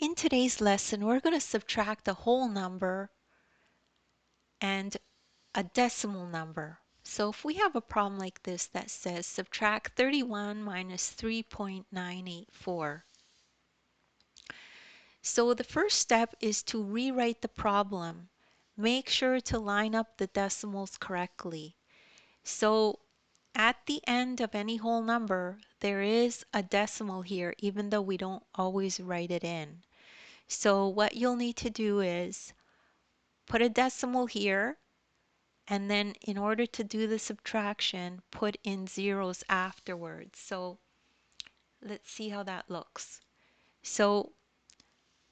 In today's lesson, we're going to subtract a whole number and a decimal number. So if we have a problem like this that says subtract 31 minus 3.984. So the first step is to rewrite the problem. Make sure to line up the decimals correctly. So at the end of any whole number, there is a decimal here, even though we don't always write it in. So what you'll need to do is put a decimal here, and then in order to do the subtraction, put in zeros afterwards. So let's see how that looks. So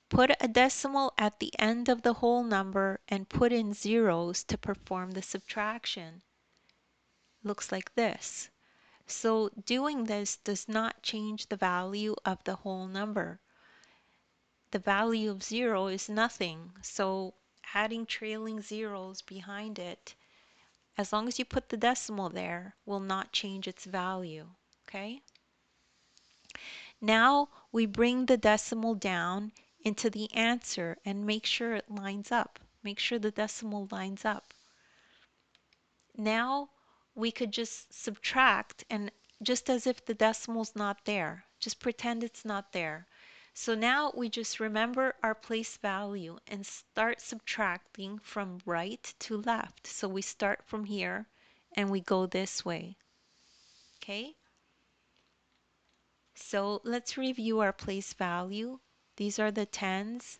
put a decimal at the end of the whole number and put in zeros to perform the subtraction. Looks like this. So doing this does not change the value of the whole number. The value of 0 is nothing, so adding trailing zeros behind it, as long as you put the decimal there, will not change its value. Okay? Now we bring the decimal down into the answer and make sure it lines up. Make sure the decimal lines up. Now we could just subtract, and just as if the decimal's not there. Just pretend it's not there. So now we just remember our place value and start subtracting from right to left. So we start from here and we go this way. Okay? So let's review our place value. These are the tens,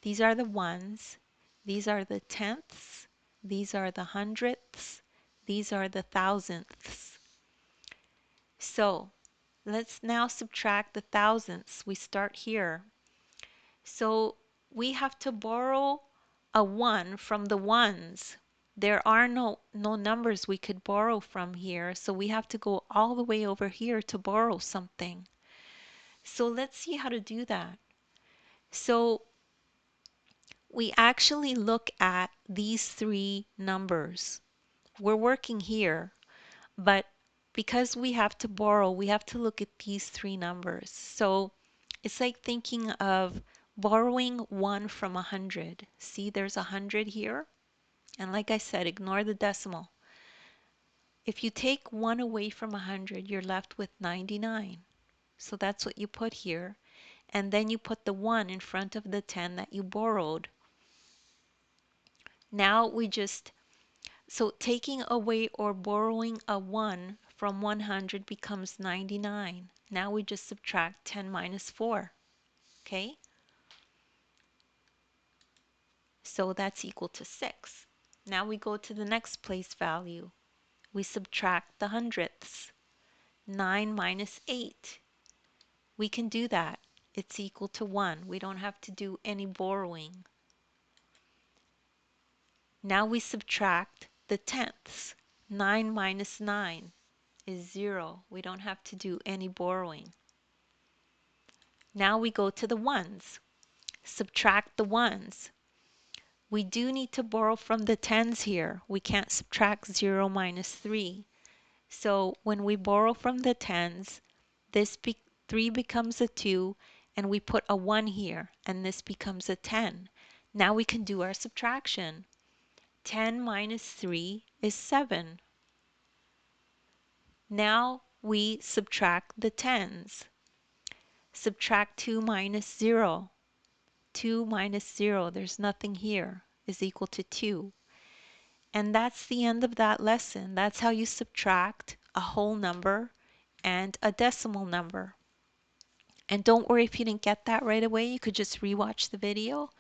these are the ones, these are the tenths, these are the hundredths, these are the thousandths. So let's now subtract the thousandths. We start here. So we have to borrow a 1 from the ones. There are no numbers we could borrow from here, so we have to go all the way over here to borrow something. So let's see how to do that. So we actually look at these three numbers. We're working here, but because we have to borrow, we have to look at these three numbers. So it's like thinking of borrowing 1 from 100. See, there's 100 here. And like I said, ignore the decimal. If you take 1 away from 100, you're left with 99. So that's what you put here. And then you put the 1 in front of the 10 that you borrowed. Now we just, so taking away or borrowing a 1 from 100 becomes 99. Now we just subtract 10 minus 4. Okay? So that's equal to 6. Now we go to the next place value. We subtract the hundredths. 9 minus 8. We can do that. It's equal to 1. We don't have to do any borrowing. Now we subtract the tenths. 9 minus 9 is 0. We don't have to do any borrowing. Now we go to the ones. Subtract the ones. We do need to borrow from the tens here. We can't subtract 0 minus 3. So when we borrow from the tens, this 3 becomes a 2, and we put a 1 here, and this becomes a 10. Now we can do our subtraction. 10 minus 3 is 7. Now we subtract the tens. Subtract 2 minus 0. 2 minus 0, there's nothing here, is equal to 2. And that's the end of that lesson. That's how you subtract a whole number and a decimal number. And don't worry if you didn't get that right away. You could just rewatch the video.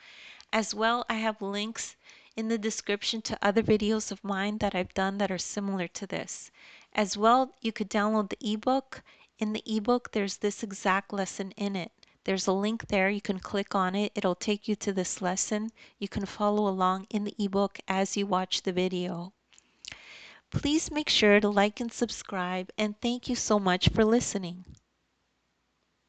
As well, I have links in the description to other videos of mine that I've done that are similar to this. As well, you could download the ebook. In the ebook, there's this exact lesson in it. There's a link there. You can click on it. It'll take you to this lesson. You can follow along in the ebook as you watch the video. Please make sure to like and subscribe, and thank you so much for listening.